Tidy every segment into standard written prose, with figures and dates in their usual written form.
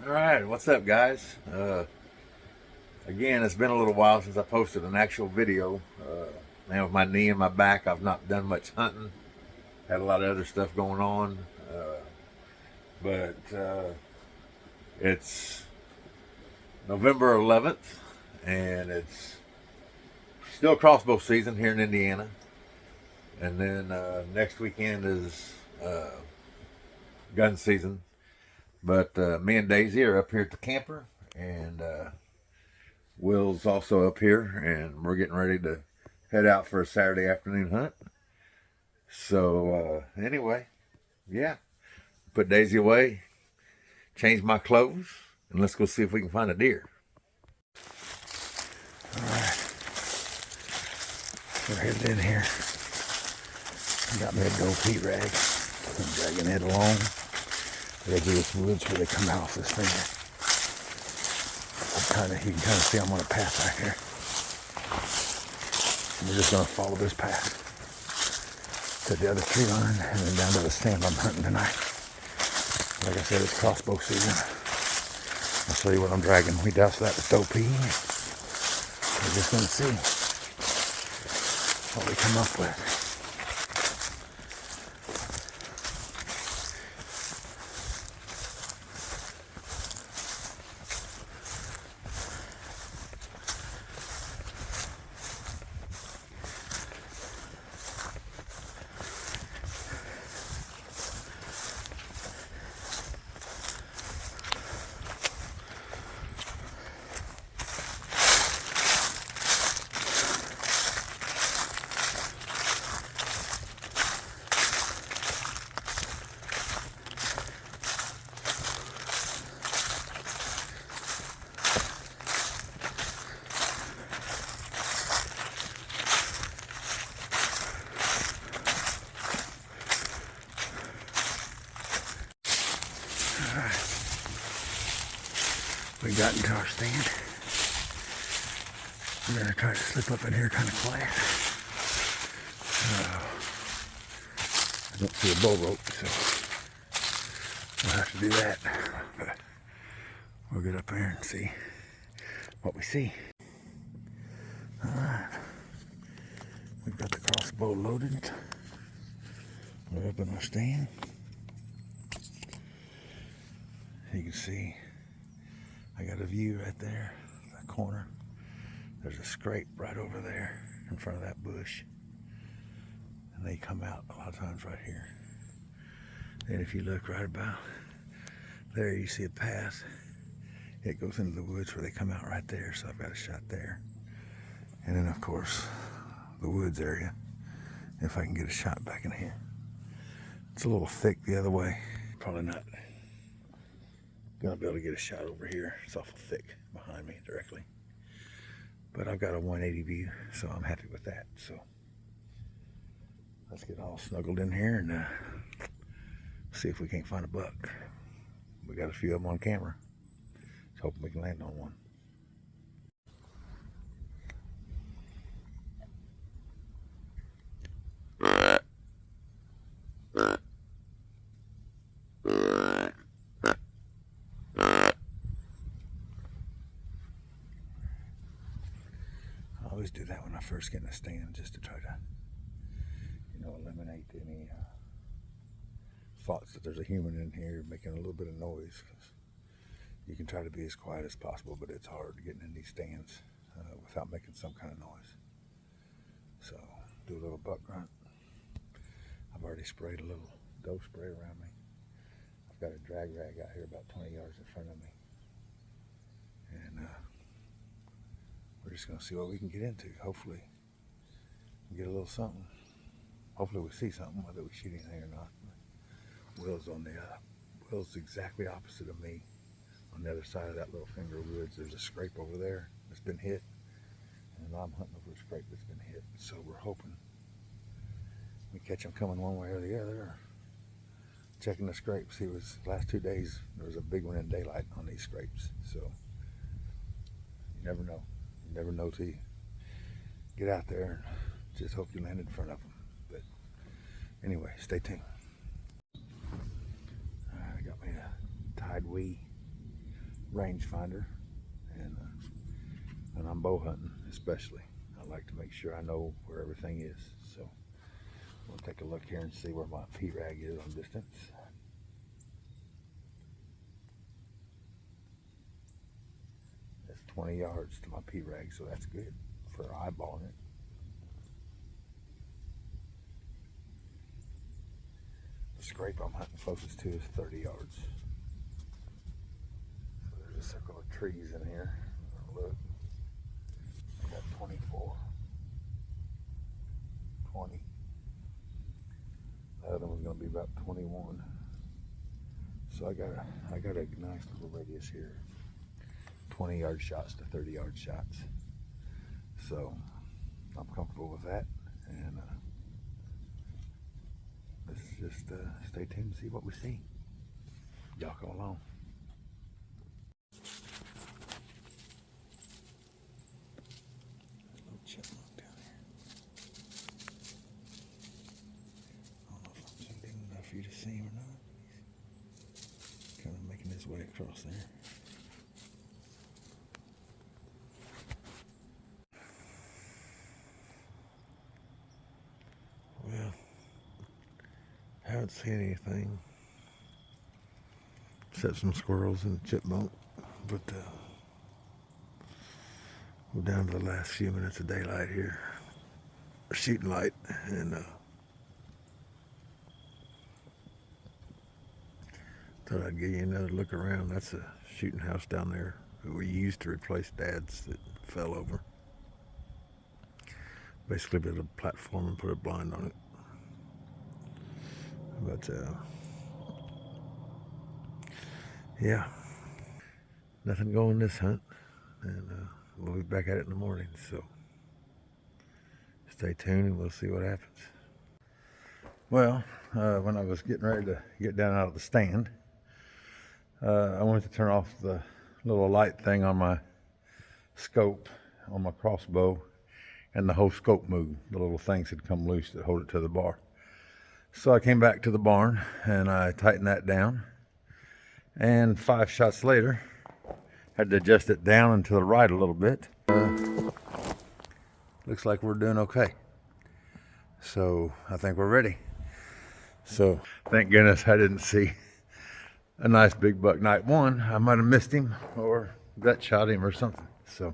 All right, what's up, guys? Again, it's been a little while since I posted an actual video. Man, with my knee and my back, I've not done much hunting. Had a lot of other stuff going on, but it's November 11th, and it's still crossbow season here in Indiana. And then next weekend is gun season. But me and Daisy are up here at the camper, and Will's also up here, and we're getting ready to head out for a Saturday afternoon hunt. So anyway, yeah, put Daisy away, change my clothes, and let's go see if we can find a deer. All right, we're headed in here. Got me a dope heat rag. I'm dragging it along the edge of this woods where they come out off this finger. You can kind of see I'm on a path right here. We're just going to follow this path to the other tree line and then down to the stand I'm hunting tonight. Like I said, it's crossbow season. I'll show you what I'm dragging. We doused that with dope pea. We're just going to see what we come up with. We got into our stand. We're going to try to slip up in here kind of quiet. I don't see a bull rope, so we'll have to do that. But we'll get up there and see what we see. Alright. We've got the crossbow loaded. We're up in our stand. You can see I got a view right there, that corner. There's a scrape right over there in front of that bush. And they come out a lot of times right here. And if you look right about there, you see a path. It goes into the woods where they come out right there, so I've got a shot there. And then of course, the woods area, if I can get a shot back in here. It's a little thick the other way. Probably not gonna be able to get a shot over here. It's awful thick behind me directly. But I've got a 180 view, so I'm happy with that. So let's get all snuggled in here and see if we can't find a buck. We got a few of them on camera. Just hoping we can land on one. I always do that when I first get in the stand, just to try to, eliminate any thoughts that there's a human in here making a little bit of noise. You can try to be as quiet as possible, but it's hard getting in these stands without making some kind of noise. So, do a little buck grunt. I've already sprayed a little doe spray around me. I've got a drag rag out here about 20 yards in front of me. And we're just going to see what we can get into. Hopefully, we get a little something. Hopefully, we see something, whether we shoot anything or not. Will's exactly opposite of me. On the other side of that little finger of woods, there's a scrape over there that's been hit. And I'm hunting over a scrape that's been hit. So we're hoping we catch them coming one way or the other. Or checking the scrapes. Last 2 days, there was a big one in daylight on these scrapes. So you never know. You never know till you get out there and just hope you land in front of them. But anyway, stay tuned. I got me a Tide Wee rangefinder, and I'm bow hunting especially. I like to make sure I know where everything is. So we'll take a look here and see where my P-rag is on distance. That's 20 yards to my P-rag, so that's good for eyeballing it. The scrape I'm hunting closest to is 30 yards. So there's a circle of trees in here. Look, I got 24, 20. The other one's gonna be about 21. So I got a nice little radius here. 20-yard shots to 30-yard shots. So I'm comfortable with that, and let's just stay tuned and see what we see. Y'all come along. Little chipmunk down here. I don't know if I'm zoomed in enough for you to see him or not. He's kind of making his way across there. Well, haven't seen anything except some squirrels and a chipmunk, but we're down to the last few minutes of daylight here, shooting light, and thought I'd give you another look around. That's a shooting house down there that we used to replace Dad's that fell over. Basically built a platform and put a blind on it. But yeah, nothing going this hunt, and we'll be back at it in the morning. So stay tuned and we'll see what happens. Well, when I was getting ready to get down out of the stand, I wanted to turn off the little light thing on my scope on my crossbow, and the whole scope moved. The little things had come loose that hold it to the bar. So I came back to the barn and I tightened that down, and 5 shots later had to adjust it down and to the right a little bit. Looks like we're doing okay. So I think we're ready. So thank goodness I didn't see a nice big buck night one. I might have missed him or gut shot him or something. So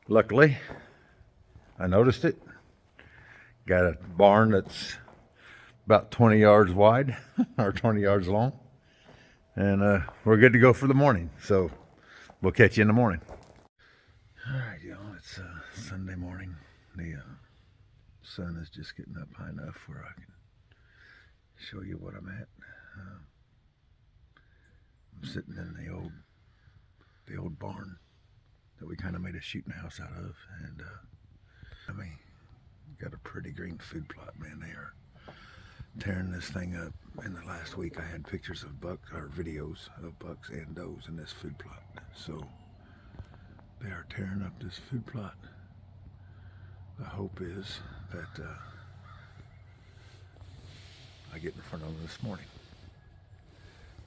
luckily I noticed it. Got a barn that's about 20 yards wide or 20 yards long, and we're good to go for the morning. So we'll catch you in the morning. All right, y'all, it's Sunday morning. The sun is just getting up high enough where I can show you what I'm at. I'm sitting in the old barn that we kind of made a shooting house out of, and I mean, got a pretty green food plot, man. They are tearing this thing up. In the last week I had pictures of bucks, or videos of bucks and does in this food plot. So they are tearing up this food plot. The hope is that I get in front of them this morning.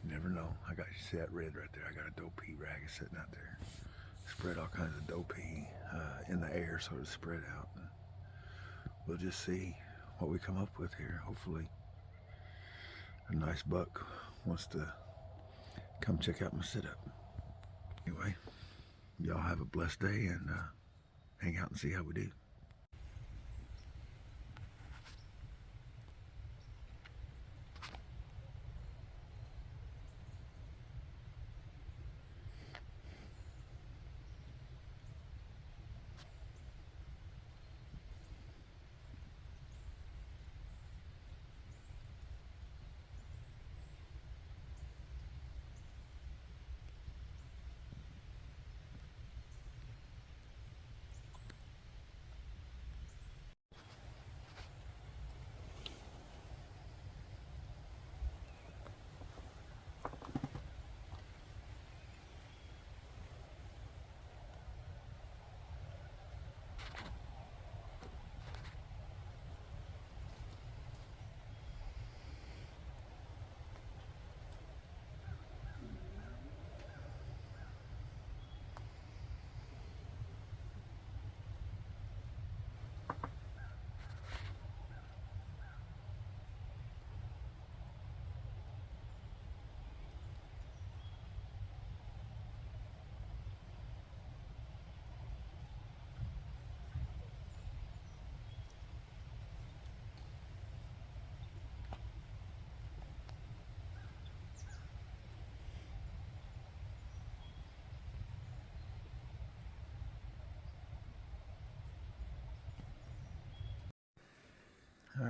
You never know. I got, you see that red right there? I got a doe pea rag sitting out there. Spread all kinds of doe pea in the air so it's spread out. And we'll just see what we come up with here. Hopefully a nice buck wants to come check out my sit-up. Anyway, y'all have a blessed day, and hang out and see how we do.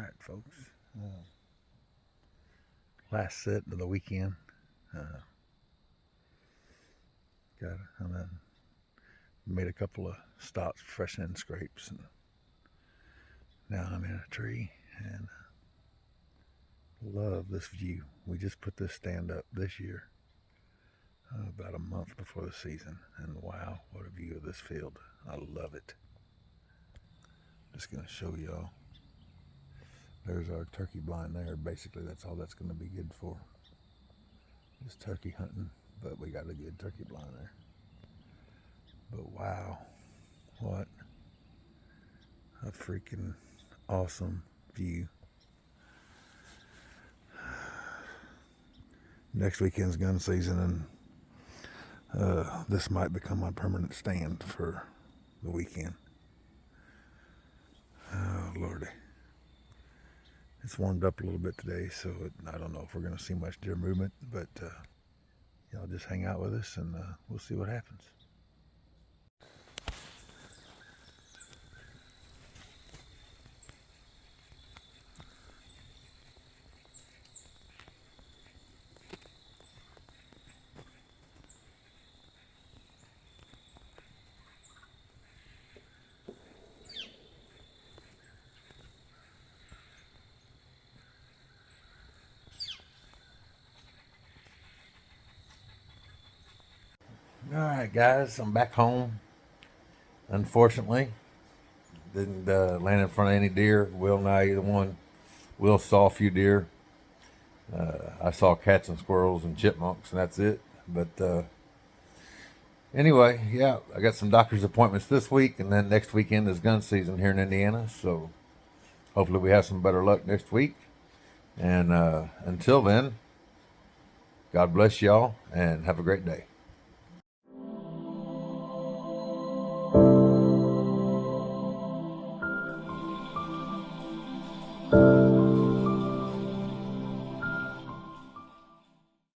right, folks. Last sit of the weekend. Made a couple of stops, freshening scrapes, and now I'm in a tree and love this view. We just put this stand up this year, about a month before the season, and wow, what a view of this field. I love it. Just gonna show y'all. There's our turkey blind there. Basically, that's all that's gonna be good for. Just turkey hunting, but we got a good turkey blind there. But wow, what a freaking awesome view. Next weekend's gun season, and this might become my permanent stand for the weekend. Oh, Lordy. It's warmed up a little bit today, so I don't know if we're going to see much deer movement, but y'all just hang out with us, and we'll see what happens. All right, guys, I'm back home. Unfortunately, didn't land in front of any deer. Will and I, either one. Will saw a few deer. I saw cats and squirrels and chipmunks, and that's it. But anyway, yeah, I got some doctor's appointments this week, and then next weekend is gun season here in Indiana. So hopefully we have some better luck next week. And until then, God bless y'all, and have a great day.